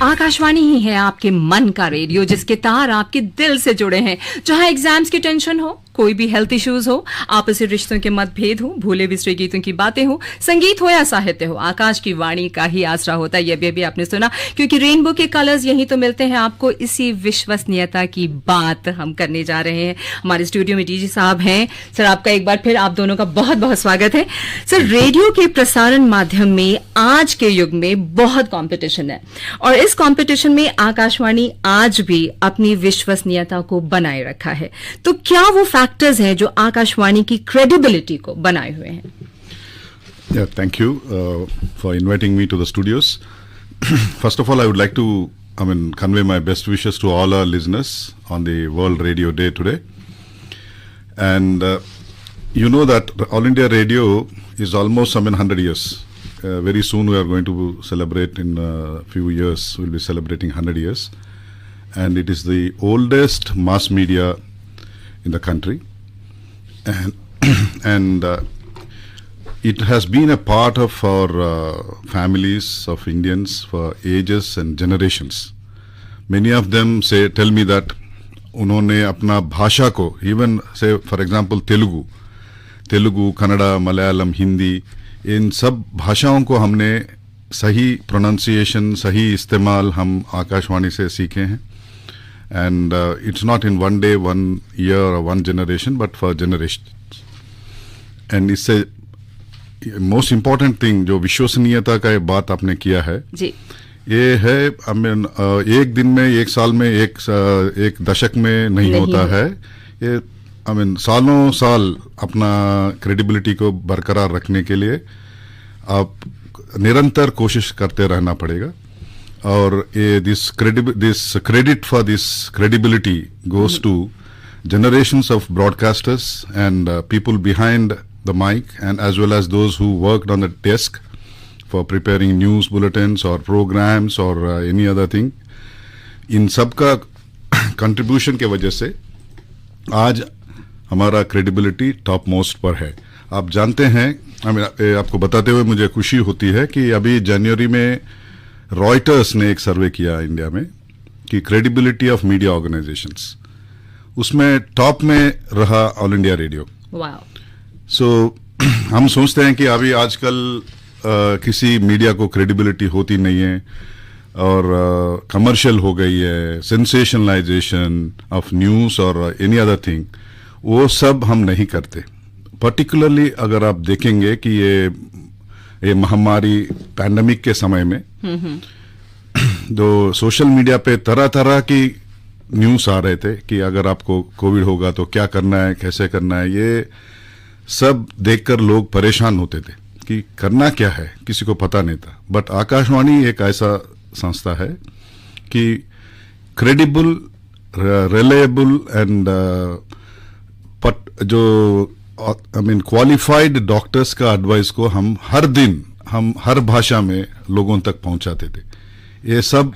आकाशवाणी ही है आपके मन का रेडियो, जिसके तार आपके दिल से जुड़े हैं। जहां एग्जाम्स की टेंशन हो, कोई भी हेल्थ इश्यूज हो, आपसी रिश्तों के मतभेद हो, भूले बिसरे गीतों की बातें हो, संगीत हो या साहित्य हो, आकाश की वाणी का ही आसरा होता है। ये भी आपने सुना, क्योंकि रेनबो के कलर्स यहीं तो मिलते हैं आपको। इसी विश्वसनीयता की बात हम करने जा रहे हैं। हमारे स्टूडियो में डीजी साहब हैं। सर, आपका एक बार फिर आप दोनों का बहुत बहुत स्वागत है। सर, रेडियो के प्रसारण माध्यम में आज के युग में बहुत कॉम्पिटिशन है, और इस कॉम्पिटिशन में आकाशवाणी आज भी अपनी विश्वसनीयता को बनाए रखा है। तो क्या वो फैक्टर्स हैं जो आकाशवाणी की क्रेडिबिलिटी को बनाए हुए हैं? Yeah, thank you for inviting me to the studios. First of all, I would like to, convey my best wishes to all our listeners on the World Radio Day today. And you know that All India Radio is almost 100 years. Very soon we are going to celebrate, in a few years, we'll be celebrating 100 years. And it is the oldest mass media in the country. And it has been a part of our families of Indians for ages and generations. Many of them tell me that उन्होंने अपना भाषा को, even say for example Telugu, Kannada, Malayalam, Hindi, इन सब भाषाओं को हमने सही pronunciation, सही इस्तेमाल हम आकाशवाणी से सीखे हैं. And it's not in one day, 1 year or 1 generation, but for generations. And इससे most important thing जो विश्वसनीयता का बात आपने किया है जी, ये है, एक दिन में, एक साल में, एक दशक में नहीं होता है ये. सालों साल अपना क्रेडिबिलिटी को बरकरार रखने के लिए आप निरंतर कोशिश करते रहना पड़ेगा. और ये this credit for this credibility goes to generations of broadcasters and people behind the mic, and as well as those who worked on the desk for preparing news bulletins or programs or any other thing. इन सब का contribution के वजह से आज हमारा credibility top most पर है. आप जानते हैं, आपको बताते हुए मुझे खुशी होती है कि अभी जनवरी में रॉयटर्स ने एक सर्वे किया इंडिया में कि क्रेडिबिलिटी ऑफ मीडिया ऑर्गेनाइजेशंस, उसमें टॉप में रहा ऑल इंडिया रेडियो. सो हम सोचते हैं कि अभी आजकल किसी मीडिया को क्रेडिबिलिटी होती नहीं है, और कमर्शियल हो गई है, सेंसेशनलाइजेशन ऑफ न्यूज़ और एनी अदर थिंग, वो सब हम नहीं करते. पर्टिकुलरली अगर आप देखेंगे कि ये महामारी पैंडेमिक के समय में जो सोशल मीडिया पे तरह तरह की न्यूज़ आ रहे थे कि अगर आपको कोविड होगा तो क्या करना है, कैसे करना है, ये सब देखकर लोग परेशान होते थे कि करना क्या है, किसी को पता नहीं था. बट आकाशवाणी एक ऐसा संस्था है कि क्रेडिबल, रिलायबल एंड जो क्वालिफाइड डॉक्टर्स का एडवाइस को हम हर दिन, हम हर भाषा में लोगों तक पहुंचाते थे. ये सब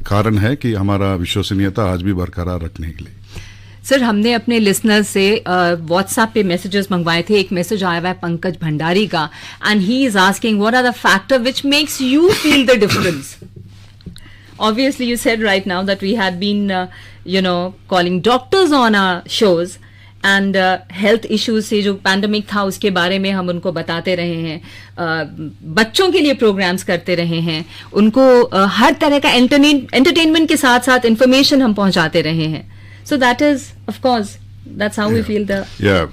कारण है कि हमारा विश्वसनीयता आज भी बरकरार रखने के लिए. सर, हमने अपने लिसनर से व्हाट्सएप पे मैसेजेस मंगवाए थे. एक मैसेज आया हुआ है पंकज भंडारी का, and he is asking what are the factor which makes you feel the difference. Obviously, you said right now that we had been, calling doctors on our shows, and health issues से जो pandemic था उसके बारे में हम उनको बताते रहे हैं. बच्चों के लिए प्रोग्राम्स करते रहे हैं, उनको हर तरह का एंटरटेनमेंट के साथ साथ इंफॉर्मेशन हम पहुंचाते रहे हैं. So that is, of course, that's how we feel the... Yeah.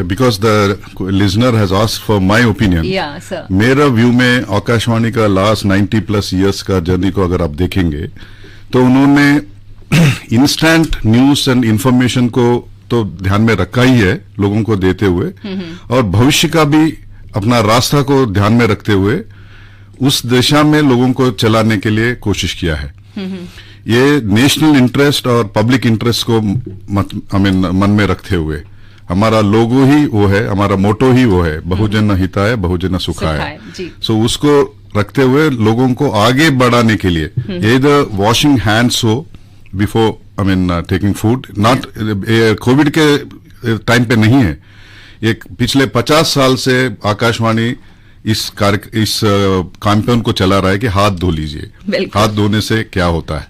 Because the listener has asked for my opinion. Yeah, sir. मेरा व्यू में आकाशवाणी का लास्ट 90+ years का जर्नी को अगर आप देखेंगे तो उन्होंने इंस्टेंट न्यूज एंड इंफॉर्मेशन को तो ध्यान में रखा ही है लोगों को देते हुए, और भविष्य का भी अपना रास्ता को ध्यान में रखते हुए उस दिशा में लोगों को चलाने के लिए कोशिश किया है. ये नेशनल इंटरेस्ट और पब्लिक इंटरेस्ट को मन में रखते हुए हमारा लोगो ही वो है, हमारा मोटो ही वो है, बहुजन हिताय बहुजन सुखाय. सो उसको रखते हुए लोगों को आगे बढ़ाने के लिए ये द वॉशिंग हैंड्स हो before taking food, not Covid के टाइम पे नहीं है. एक पिछले 50 साल से आकाशवाणी इस कैंपेन को चला रहा है कि हाथ धो लीजिए, हाथ धोने से क्या होता है।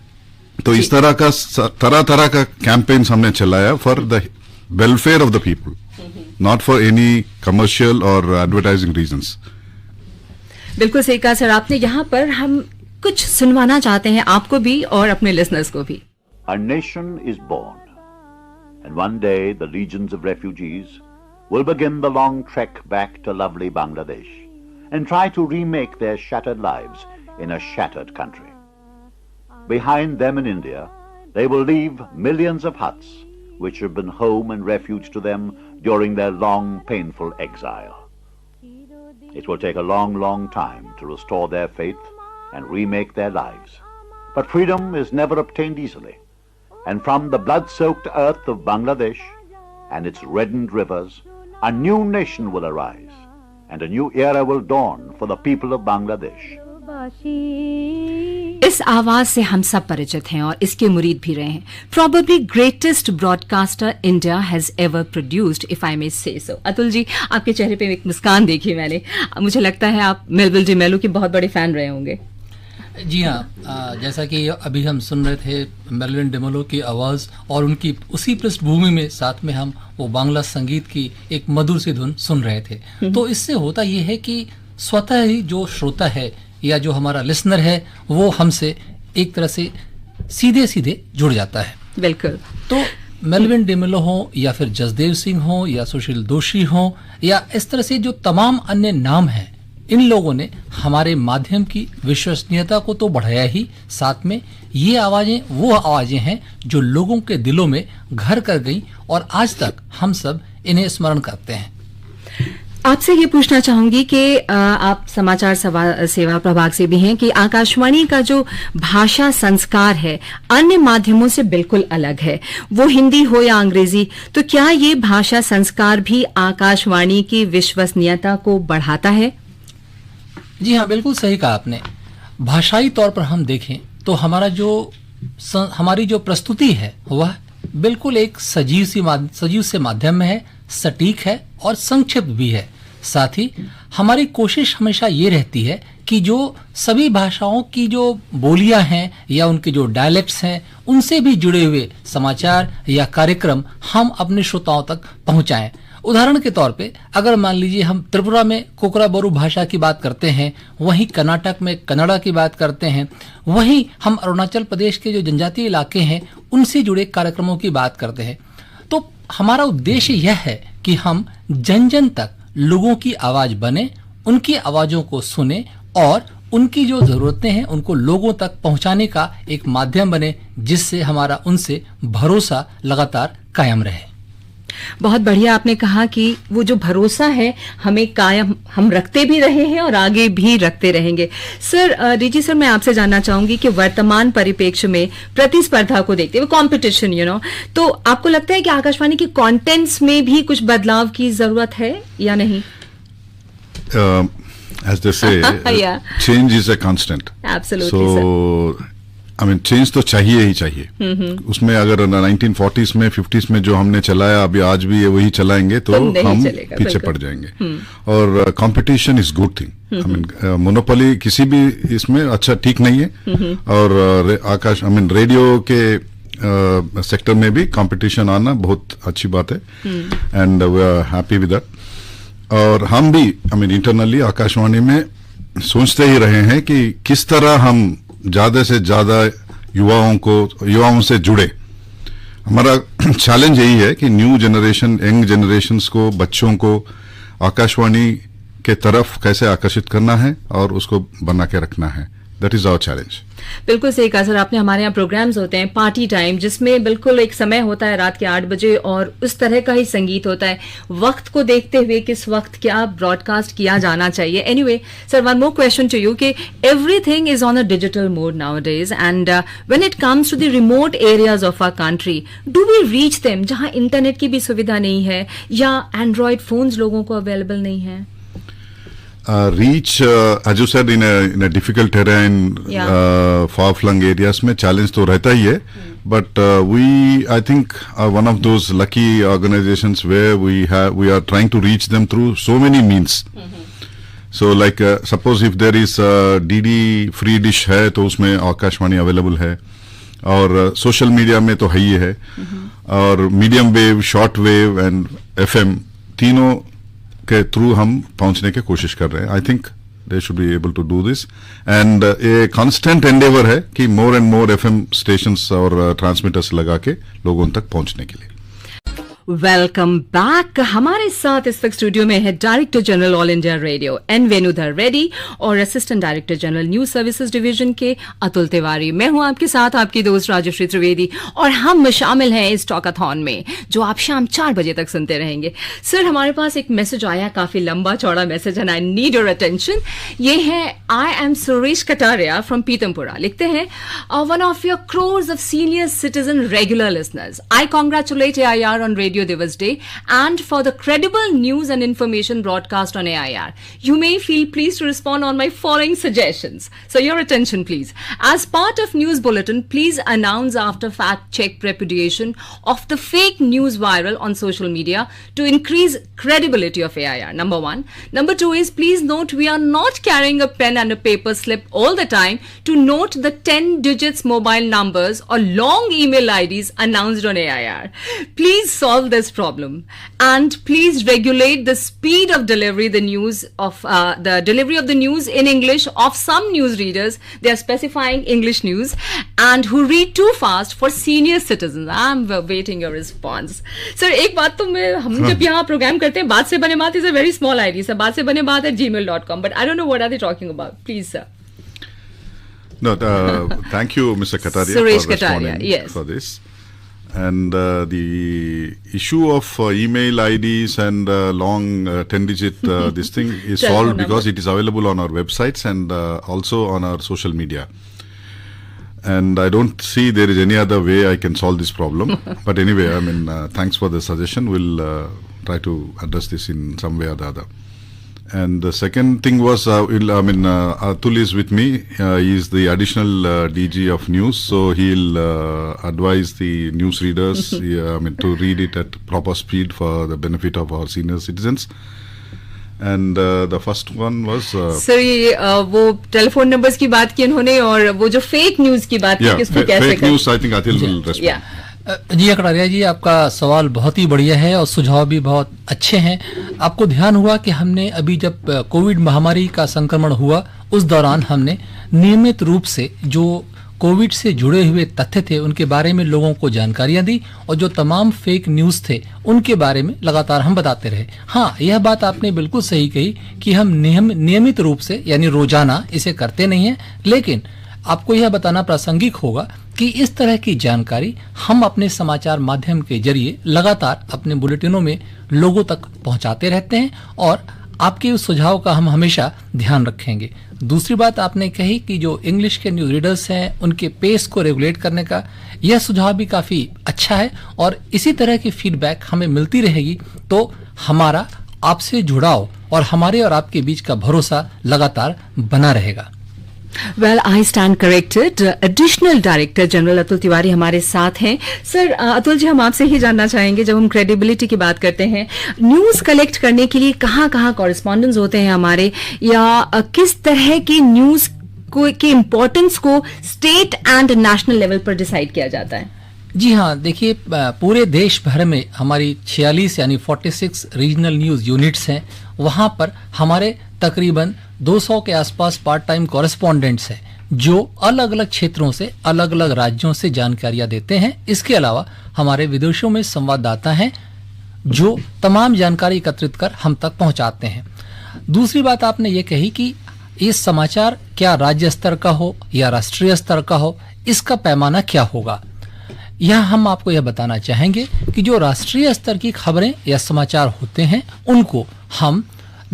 तो इस तरह का कैंपेन्स हमने चलाया for the welfare of the people, not for any commercial और एडवर्टाइजिंग रीजंस। बिल्कुल सही कहा सर आपने। यहाँ पर हम कुछ सुनवाना चाहते हैं आपको भी और अपने लिसनर्स को भी। A nation is born, and one day the legions of refugees will begin the long trek back to lovely Bangladesh and try to remake their shattered lives in a shattered country. Behind them in India, they will leave millions of huts which have been home and refuge to them during their long, painful exile. It will take a long, long time to restore their faith and remake their lives. But freedom is never obtained easily. And from the blood-soaked earth of Bangladesh and its reddened rivers, a new nation will arise, and a new era will dawn for the people of Bangladesh. इस आवाज से हम सब परिचित हैं और इसके मुरीद भी रहे हैं। Probably greatest broadcaster India has ever produced, if I may say so. Atul ji, आपके चेहरे पे एक मुस्कान देखी मैंने। मुझे लगता है आप मेलविल डी मेलो के बहुत बड़े फैन रहे होंगे। जी हाँ, जैसा कि अभी हम सुन रहे थे मेलविन डेमोलो की आवाज़ और उनकी उसी पृष्ठभूमि में साथ में हम वो बांग्ला संगीत की एक मधुर सी धुन सुन रहे थे। तो इससे होता ये है कि स्वतः ही जो श्रोता है या जो हमारा लिसनर है वो हमसे एक तरह से सीधे सीधे जुड़ जाता है। बिल्कुल। तो मेलविन डेमोलो हो या फिर जसदेव सिंह हो या सुशील दोषी हो या इस तरह से जो तमाम अन्य नाम हैं, इन लोगों ने हमारे माध्यम की विश्वसनीयता को तो बढ़ाया ही, साथ में ये आवाजें वो आवाजें हैं जो लोगों के दिलों में घर कर गई और आज तक हम सब इन्हें स्मरण करते हैं। आपसे ये पूछना चाहूंगी कि आप समाचार सेवा प्रभाग से भी हैं कि आकाशवाणी का जो भाषा संस्कार है अन्य माध्यमों से बिल्कुल अलग है, वो हिंदी हो या अंग्रेजी, तो क्या ये भाषा संस्कार भी आकाशवाणी की विश्वसनीयता को बढ़ाता है? जी हाँ, बिल्कुल सही कहा आपने। भाषाई तौर पर हम देखें तो हमारी जो प्रस्तुति है वह बिल्कुल एक सजीव से माध्यम में है, सटीक है और संक्षिप्त भी है। साथ ही हमारी कोशिश हमेशा ये रहती है कि जो सभी भाषाओं की जो बोलियां हैं या उनके जो डायलेक्ट्स हैं उनसे भी जुड़े हुए समाचार या कार्यक्रम हम अपने श्रोताओं तक पहुंचाएं। उदाहरण के तौर पे अगर मान लीजिए हम त्रिपुरा में कोकराबोरू भाषा की बात करते हैं, वहीं कर्नाटक में कन्नड़ा की बात करते हैं, वहीं हम अरुणाचल प्रदेश के जो जनजातीय इलाके हैं उनसे जुड़े कार्यक्रमों की बात करते हैं, तो हमारा उद्देश्य यह है कि हम जन जन तक लोगों की आवाज बने, उनकी आवाजों को सुने और उनकी जो जरूरतें हैं उनको लोगों तक पहुंचाने का एक माध्यम बने, जिससे हमारा उनसे भरोसा लगातार कायम रहे। बहुत बढ़िया आपने कहा कि वो जो भरोसा है हमें कायम हम रखते भी रहे हैं और आगे भी रखते रहेंगे। सर डीजी सर, मैं आपसे जानना चाहूंगी कि वर्तमान परिप्रेक्ष्य में प्रतिस्पर्धा को देखते हुए, कॉम्पिटिशन तो आपको लगता है कि आकाशवाणी के कंटेंट्स में भी कुछ बदलाव की जरूरत है या नहीं? As they say, yeah. Change is a constant. Absolutely, sir. I mean, change तो चाहिए ही चाहिए। उसमें अगर 1940s में 50s में जो हमने चलाया अभी आज भी ये वही चलाएंगे तो हम पीछे पड़ जाएंगे। और competition is good thing. I mean monopoly किसी भी इसमें अच्छा ठीक नहीं है। और रेडियो के सेक्टर में भी कंपटीशन आना बहुत अच्छी बात है and we are happy with that. और हम भी इंटरनली आकाशवाणी में सोचते ही रहे हैं कि किस तरह हम ज्यादा से ज्यादा युवाओं से जुड़े। हमारा चैलेंज यही है कि न्यू जनरेशन, यंग जनरेशन्स को, बच्चों को आकाशवाणी के तरफ कैसे आकर्षित करना है और उसको बना के रखना है। That is our challenge. बिल्कुल सही कहा सर आपने। हमारे यहाँ प्रोग्राम्स होते हैं पार्टी टाइम, जिसमें बिल्कुल एक समय होता है रात के 8 बजे और उस तरह का ही संगीत होता है, वक्त को देखते हुए किस वक्त क्या ब्रॉडकास्ट किया जाना चाहिए। Anyway sir, one more question to you कि everything is on a digital mode nowadays and when it comes to the remote areas of our country, do we reach them जहां इंटरनेट की भी सुविधा नहीं है या एंड्रॉयड फोन्स लोगों को अवेलेबल नहीं है? Reach, as you said, in a difficult terrain, far-flung areas में challenge तो रहता ही है, but I think are one of those lucky organizations where we are trying to reach them through so many means. So like suppose if there is DD free dish है तो उसमें Akashvani available है, और social media में तो है ही है, और medium wave, short wave and FM तीनों के थ्रू हम पहुंचने की कोशिश कर रहे हैं. I think they should be able to do this, and a constant endeavour है कि more and more FM stations और ट्रांसमीटर्स लगा के लोगों तक पहुंचने के लिए. Welcome back. हमारे साथ इस वक्त स्टूडियो में है director general All India Radio N Venudhar Reddy और assistant director general news services division के अतुल तिवारी. मैं हूं आपके साथ आपकी दोस्त राजश्री त्रिवेदी, और हम शामिल हैं इस टॉकाथॉन में जो आप शाम 4 बजे तक सुनते रहेंगे. सर, हमारे पास एक मैसेज आया, काफी लंबा चौड़ा message, and I need your attention. ये है I am Suresh Kataria from Pitampura. लिखते हैं, one of your crores of senior citizen regular listeners, I congratulate AIR on Radio Divas Day and for the credible news and information broadcast on AIR. You may feel pleased to respond on my following suggestions. So your attention please. As part of news bulletin, please announce after fact check repudiation of the fake news viral on social media to increase credibility of AIR. Number 1. Number 2 is, please note we are not carrying a pen and a paper slip all the time to note the 10 digits mobile numbers or long email IDs announced on AIR. Please solve this problem, and please regulate the speed of delivery the delivery of the news in English of some news readers. They are specifying English news and who read too fast for senior citizens. I am waiting your response. Sir, एक बात तो हम जब यहाँ programme करते हैं, बात से बने बात is a very small ID. Sir, बात से बने बात at gmail.com, but I don't know what are they talking about. Please, sir. No, thank you, Mr. Kataria, Suresh for responding Kataria, yes. for this. And the issue of email IDs and long 10-digit this thing is solved because it is available on our websites and also on our social media. And I don't see there is any other way I can solve this problem. But anyway, I mean, thanks for the suggestion. We'll try to address this in some way or the other. And the second thing was, Atul is with me. He is the additional DG of news, so he'll advise the news readers to read it at proper speed for the benefit of our senior citizens. And the first one was sir, ये वो telephone numbers की बात की उन्होंने, और वो जो fake news की बात की, किसको कैसे fake news, I think Atul will respond. जी कटारिया जी, आपका सवाल बहुत ही बढ़िया है और सुझाव भी बहुत अच्छे हैं. आपको ध्यान हुआ कि हमने अभी जब कोविड महामारी का संक्रमण हुआ उस दौरान हमने नियमित रूप से जो कोविड से जुड़े हुए तथ्य थे उनके बारे में लोगों को जानकारियां दी, और जो तमाम फेक न्यूज थे उनके बारे में लगातार हम बताते रहे. हाँ, यह बात आपने बिल्कुल सही कही कि हम नियमित रूप से यानी रोजाना इसे करते नहीं है, लेकिन आपको यह बताना प्रासंगिक होगा कि इस तरह की जानकारी हम अपने समाचार माध्यम के जरिए लगातार अपने बुलेटिनों में लोगों तक पहुंचाते रहते हैं, और आपके उस सुझाव का हम हमेशा ध्यान रखेंगे. दूसरी बात आपने कही कि जो इंग्लिश के न्यूज रीडर्स हैं उनके पेस को रेगुलेट करने का, यह सुझाव भी काफी अच्छा है, और इसी तरह की फीडबैक हमें मिलती रहेगी तो हमारा आपसे जुड़ाव और हमारे और आपके बीच का भरोसा लगातार बना रहेगा. Well, I stand corrected. Additional Director General Atul Tiwari हमारे साथ हैं. सर, अतुल जी, हम आपसे ही जानना चाहेंगे, जब हम क्रेडिबिलिटी की बात करते हैं, न्यूज कलेक्ट करने के लिए कहाँ कॉरेस्पॉन्डेंट्स होते हैं हमारे, या किस तरह की न्यूज की इम्पोर्टेंस को स्टेट एंड नेशनल लेवल पर डिसाइड किया जाता है? जी हाँ, देखिए, पूरे देश भर में हमारी 46 यानी 46 रीजनल न्यूज यूनिट्स हैं. वहां पर हमारे तकरीबन 200 के आसपास पार्ट टाइम कॉरेस्पॉन्डेंट्स हैं जो अलग अलग क्षेत्रों से, अलग अलग राज्यों से जानकारियां देते हैं. इसके अलावा हमारे विदेशों में संवाददाता हैं जो तमाम जानकारी एकत्रित कर हम तक पहुंचाते हैं. दूसरी बात आपने ये कही कि ये समाचार क्या राज्य स्तर का हो या राष्ट्रीय स्तर का हो, इसका पैमाना क्या होगा. यहाँ हम आपको यह बताना चाहेंगे कि जो राष्ट्रीय स्तर की खबरें या समाचार होते हैं उनको हम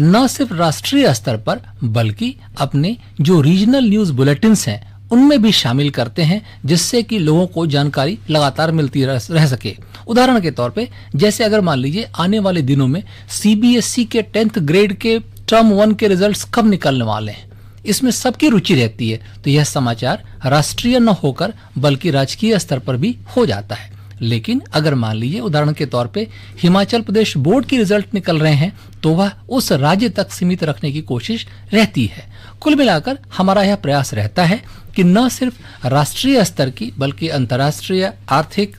न सिर्फ राष्ट्रीय स्तर पर बल्कि अपने जो रीजनल न्यूज बुलेटिन्स हैं उनमें भी शामिल करते हैं, जिससे कि लोगों को जानकारी लगातार मिलती रह सके. उदाहरण के तौर पे, जैसे अगर मान लीजिए आने वाले दिनों में CBSE के 10th ग्रेड के टर्म 1 के रिजल्ट्स कब निकलने वाले हैं, इसमें सबकी रुचि रहती है, तो यह समाचार राष्ट्रीय न होकर बल्कि राजकीय स्तर पर भी हो जाता है. लेकिन अगर मान लीजिए उदाहरण के तौर पे हिमाचल प्रदेश बोर्ड की रिजल्ट निकल रहे हैं, तो वह उस राज्य तक सीमित रखने की कोशिश रहती है। कुल मिलाकर हमारा यह प्रयास रहता है कि न सिर्फ राष्ट्रीय स्तर की बल्कि अंतर्राष्ट्रीय आर्थिक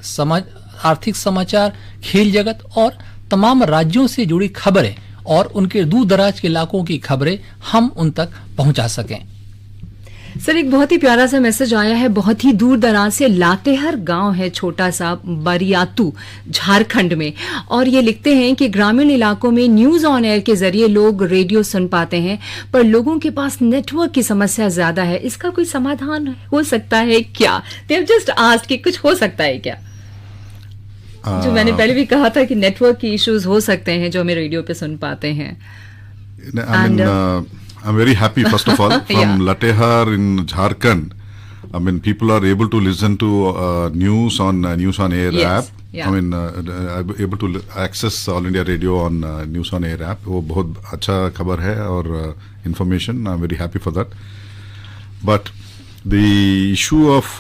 समाचार, खेल जगत और तमाम राज्यों से जुड़ी खबरें और उनके दूर दराज के इलाकों की खबरें हम उन तक पहुंचा सकें। सर, एक बहुत ही प्यारा सा मैसेज आया है, बहुत ही दूर दराज से। लातेहर गांव है छोटा सा, बरियातू, झारखंड में, और ये लिखते हैं कि ग्रामीण इलाकों में न्यूज ऑन एयर के जरिए लोग रेडियो सुन पाते हैं, पर लोगों के पास नेटवर्क की समस्या ज्यादा है। इसका कोई समाधान हो सकता है क्या? दे हैव जस्ट आस्क्ड कि कुछ हो सकता है क्या? जो मैंने पहले भी कहा था कि नेटवर्क की इश्यूज हो सकते हैं जो हमें रेडियो पे सुन पाते हैं। I'm very happy, first of all, from Yeah. Latehar in Jharkhand. I mean, people are able to listen to news on Air Yes, app. yeah. I mean, able to access All India Radio on News on Air app. वो बहुत अच्छा खबर है और information. I'm very happy for that. But the issue of,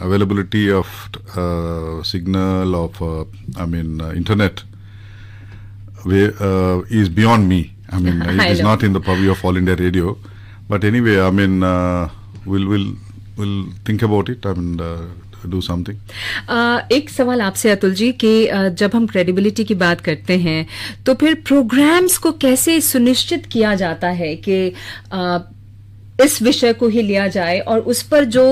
availability of signal of, internet, is beyond me. I mean, it is know. not in the purview of All India Radio, but anyway, we'll think about it. Do something. एक सवाल आपसे अतुल जी कि जब हम credibility की बात करते हैं तो फिर प्रोग्राम्स को कैसे सुनिश्चित किया जाता है कि इस विषय को ही लिया जाए और उस पर जो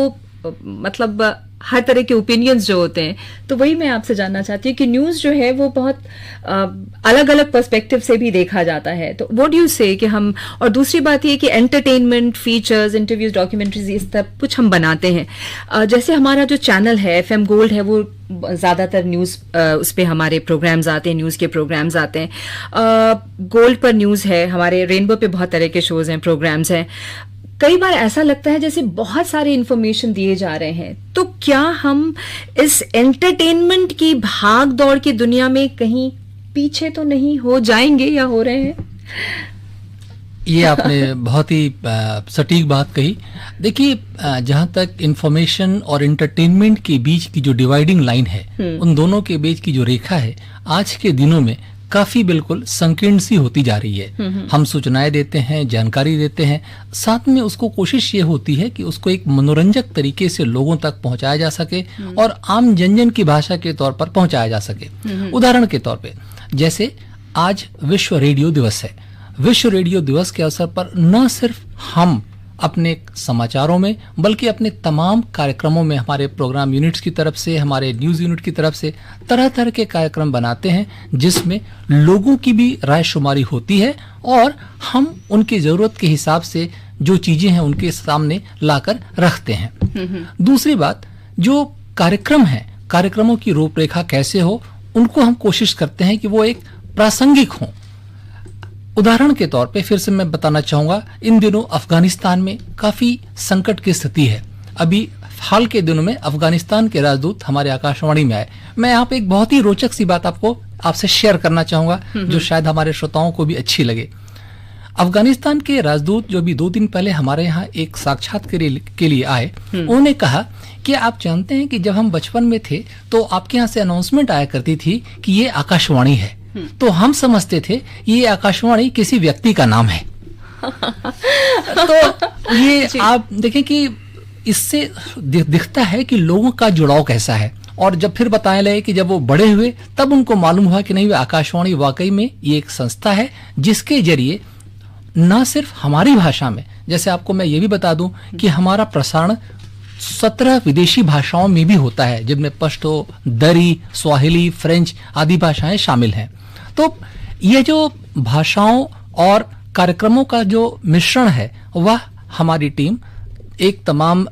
मतलब हर तरह के ओपिनियंस जो होते हैं, तो वही मैं आपसे जानना चाहती हूँ कि न्यूज जो है वो बहुत अलग अलग पर्सपेक्टिव से भी देखा जाता है, तो व्हाट डू यू से कि हम, और दूसरी बात ये कि एंटरटेनमेंट फीचर्स, इंटरव्यूज, डॉक्यूमेंट्रीज, इस सब कुछ हम बनाते हैं। जैसे हमारा जो चैनल है FM गोल्ड है, वो ज्यादातर न्यूज उस पे हमारे प्रोग्राम्स आते हैं, न्यूज के प्रोग्राम्स आते हैं। गोल्ड पर न्यूज है, हमारे रेनबो पे बहुत तरह के शोज हैं, प्रोग्राम्स हैं। कई बार ऐसा लगता है जैसे बहुत सारे इंफॉर्मेशन दिए जा रहे हैं, तो क्या हम इस एंटरटेनमेंट की भाग दौड़ की दुनिया में कहीं पीछे तो नहीं हो जाएंगे या हो रहे हैं? ये आपने बहुत ही सटीक बात कही। देखिए, जहां तक इंफॉर्मेशन और एंटरटेनमेंट के बीच की जो डिवाइडिंग लाइन है, उन दोनों के बीच की जो रेखा है, आज के दिनों में काफी बिल्कुल संकीर्ण सी होती जा रही है। हम सूचनाएं देते हैं, जानकारी देते हैं, साथ में उसको कोशिश ये होती है कि उसको एक मनोरंजक तरीके से लोगों तक पहुंचाया जा सके और आम जनजन की भाषा के तौर पर पहुंचाया जा सके। उदाहरण के तौर पे, जैसे आज विश्व रेडियो दिवस है। विश्व रेडियो दिवस के अवसर पर न सिर्फ हम अपने समाचारों में बल्कि अपने तमाम कार्यक्रमों में हमारे प्रोग्राम यूनिट्स की तरफ से, हमारे न्यूज यूनिट की तरफ से तरह तरह के कार्यक्रम बनाते हैं जिसमें लोगों की भी राय शुमारी होती है और हम उनकी जरूरत के हिसाब से जो चीजें हैं उनके सामने लाकर रखते हैं। दूसरी बात, जो कार्यक्रम है, कार्यक्रमों की रूपरेखा कैसे हो, उनको हम कोशिश करते हैं कि वो एक प्रासंगिक हों। उदाहरण के तौर पे फिर से मैं बताना चाहूंगा, इन दिनों अफगानिस्तान में काफी संकट की स्थिति है। अभी हाल के दिनों में अफगानिस्तान के राजदूत हमारे आकाशवाणी में आए। मैं यहाँ पे एक बहुत ही रोचक सी बात आपसे शेयर करना चाहूंगा जो शायद हमारे श्रोताओं को भी अच्छी लगे। अफगानिस्तान के राजदूत जो भी 2 दिन पहले हमारे यहाँ एक साक्षात्कार के लिए आए, उन्होंने कहा कि आप जानते हैं कि जब हम बचपन में थे तो आपके यहाँ से अनाउंसमेंट आया करती थी कि ये आकाशवाणी है, तो हम समझते थे ये आकाशवाणी किसी व्यक्ति का नाम है। तो ये आप देखें कि इससे दिखता है कि लोगों का जुड़ाव कैसा है। और जब फिर बताया लगे कि जब वो बड़े हुए तब उनको मालूम हुआ कि नहीं, वे आकाशवाणी वाकई में ये एक संस्था है जिसके जरिए न सिर्फ हमारी भाषा में, जैसे आपको मैं ये भी बता दूं कि हमारा प्रसारण 17 विदेशी भाषाओं में भी होता है, जिनमें पश्तो, दरी, स्वाहिली, फ्रेंच आदि भाषाएं शामिल हैं। तो ये जो भाषाओं और कार्यक्रमों का जो मिश्रण है, वह हमारी टीम एक तमाम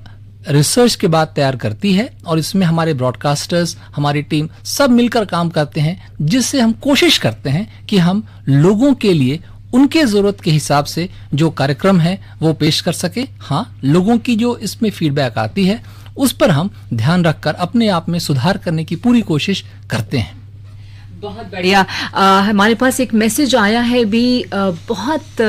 रिसर्च के बाद तैयार करती है और इसमें हमारे ब्रॉडकास्टर्स, हमारी टीम सब मिलकर काम करते हैं, जिससे हम कोशिश करते हैं कि हम लोगों के लिए उनके जरूरत के हिसाब से जो कार्यक्रम है वो पेश कर सके। हाँ, लोगों की जो इसमें फीडबैक आती है उस पर हम ध्यान रखकर अपने आप में सुधार करने की पूरी कोशिश करते हैं। बहुत बढ़िया। हमारे पास एक मैसेज आया है भी बहुत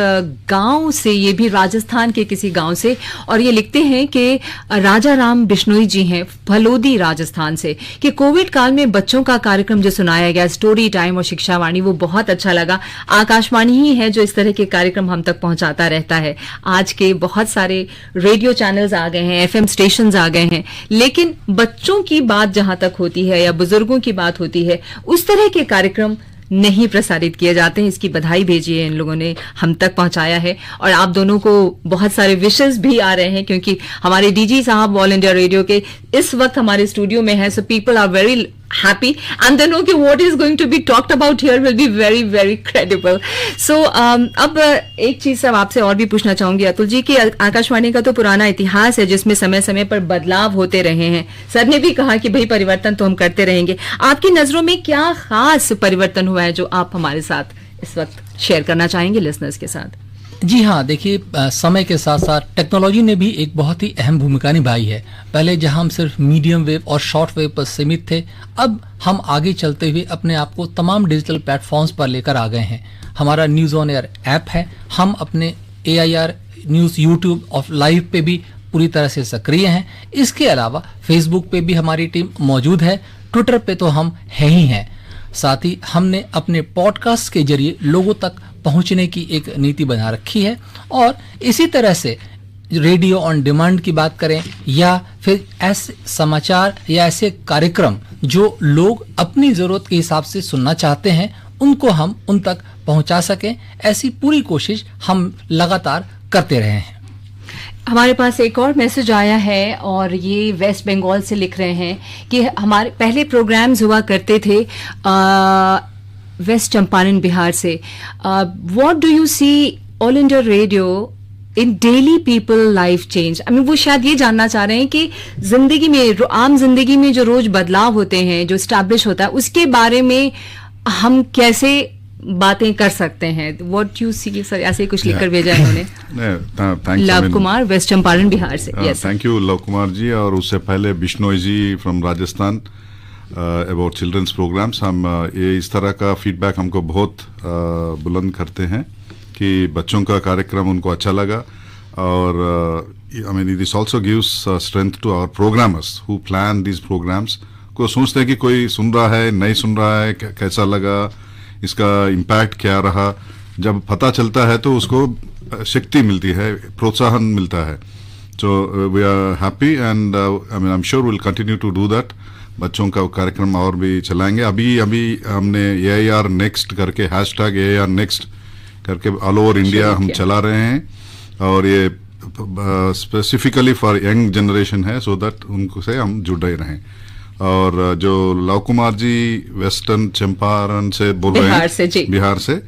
गांव से, ये भी राजस्थान के किसी गांव से, और ये लिखते हैं कि राजा राम बिश्नोई जी हैं फलोदी राजस्थान से, कि कोविड काल में बच्चों का कार्यक्रम जो सुनाया गया स्टोरी टाइम और शिक्षा वाणी, वो बहुत अच्छा लगा। आकाशवाणी ही है जो इस तरह के कार्यक्रम हम तक पहुंचाता रहता है। आज के बहुत सारे रेडियो चैनल्स आ गए हैं, FM स्टेशंस आ गए हैं, लेकिन बच्चों की बात जहां तक होती है या बुजुर्गों की बात होती है, उस तरह के कार्यक्रम नहीं प्रसारित किए जाते हैं। इसकी बधाई भेजिए, इन लोगों ने हम तक पहुंचाया है। और आप दोनों को बहुत सारे विशेस भी आ रहे हैं, क्योंकि हमारे डीजी साहब ऑल इंडिया रेडियो के इस वक्त हमारे स्टूडियो में हैं। So people are very happy and they know कि what is going to be talked about here will be very very credible. So अब एक चीज सब आपसे और भी पूछना चाहूंगी अतुल जी, कि आकाशवाणी का तो पुराना इतिहास है जिसमें समय समय पर बदलाव होते रहे हैं। सर ने भी कहा कि भाई परिवर्तन तो हम करते रहेंगे। आपकी नजरों में क्या खास परिवर्तन हुआ है जो आप हमारे साथ इस वक्त शेयर करना चाहेंगे लिसनर्स के साथ? जी हाँ, देखिए समय के साथ साथ टेक्नोलॉजी ने भी एक बहुत ही अहम भूमिका निभाई है। पहले जहां हम सिर्फ मीडियम वेव और शॉर्ट वेव पर सीमित थे, अब हम आगे चलते हुए अपने आप को तमाम डिजिटल प्लेटफॉर्म्स पर लेकर आ गए हैं। हमारा न्यूज ऑन एयर ऐप है, हम अपने AIR न्यूज यूट्यूब और लाइव पे भी पूरी तरह से सक्रिय हैं। इसके अलावा फेसबुक पे भी हमारी टीम मौजूद है, ट्विटर पे तो हम है ही हैं। साथ ही हमने अपने पॉडकास्ट के जरिए लोगों तक पहुंचने की एक नीति बना रखी है। और इसी तरह से रेडियो ऑन डिमांड की बात करें या फिर ऐसे समाचार या ऐसे कार्यक्रम जो लोग अपनी जरूरत के हिसाब से सुनना चाहते हैं, उनको हम उन तक पहुंचा सकें, ऐसी पूरी कोशिश हम लगातार करते रहे हैं। हमारे पास एक और मैसेज आया है और ये वेस्ट बंगाल से लिख रहे हैं कि हमारे पहले प्रोग्राम्स हुआ करते थे वेस्ट चंपारण बिहार से। What do you see all India radio in daily people life change? I mean वो शायद ये जानना चाह रहे हैं कि जिंदगी में, आम जिंदगी में जो रोज बदलाव होते हैं, जो स्टैब्लिश होता है, उसके बारे में हम कैसे बातें कर सकते हैं। व्हाट यू सी सर, ऐसे कुछ लिखकर भेजा है उन्होंने। लव कुमार वेस्ट चंपारण बिहार से। थैंक यू लव कुमार जी, और उससे पहले Bishnoi ji from Rajasthan about children's programmes. हम ये इस तरह का फीडबैक हमको बहुत बुलंद करते हैं कि बच्चों का कार्यक्रम उनको अच्छा लगा। और I mean this also gives strength to our programmers who plan this programs. को सोचते हैं कि कोई सुन रहा है, नहीं सुन रहा है, कैसा लगा, इसका इम्पैक्ट क्या रहा। जब पता चलता है तो उसको शक्ति मिलती है, प्रोत्साहन मिलता है। So we are happy and I mean I am sure will continue to do that. बच्चों का कार्यक्रम और भी चलाएंगे। अभी हमने AIR नेक्स्ट करके #AIR नेक्स्ट करके ऑल ओवर इंडिया हम चला रहे हैं, और ये स्पेसिफिकली फॉर यंग जनरेशन है, सो दैट उनको से हम जुड़े रहें। और जो लव कुमार जी वेस्टर्न चंपारण से बोल रहे हैं, बिहार से,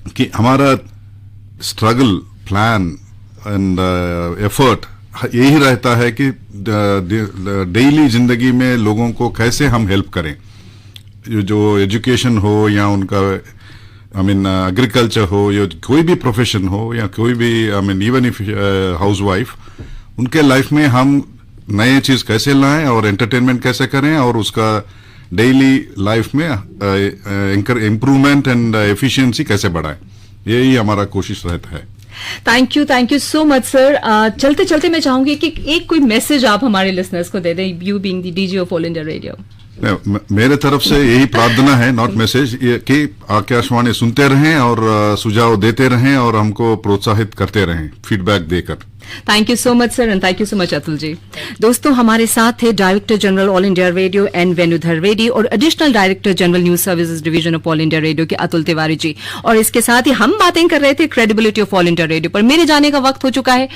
कि हमारा स्ट्रगल, प्लान एंड एफर्ट यही रहता है कि डेली जिंदगी में लोगों को कैसे हम हेल्प करें। जो एजुकेशन हो या उनका आई मीन एग्रीकल्चर हो या कोई भी प्रोफेशन हो या कोई भी I mean even if housewife, उनके लाइफ में हम नए चीज कैसे लाएं और एंटरटेनमेंट कैसे करें और उसका डेली लाइफ में इम्प्रूवमेंट एंड एफिशिएंसी कैसे बढ़ाएं, यही हमारा कोशिश रहता है। Thank you so much sir. चलते चलते मैं चाहूंगी कि एक कोई मैसेज आप हमारे लिसनर्स को दे दें, you being the DG of All India radio. मेरे तरफ से यही प्रार्थना है, नॉट मैसेज, कि आकाशवाणी सुनते रहें और सुझाव देते रहें और हमको प्रोत्साहित करते रहें फीडबैक देकर। Thank you so much sir and thank you so much Atul ji. दोस्तों, हमारे साथ थे director general All India Radio N Venudhar Reddy और additional director general news services division of All India Radio के अतुल तिवारी जी, और इसके साथ ही हम बातें कर रहे थे credibility of All India radio पर। मेरे जाने का वक्त हो चुका है।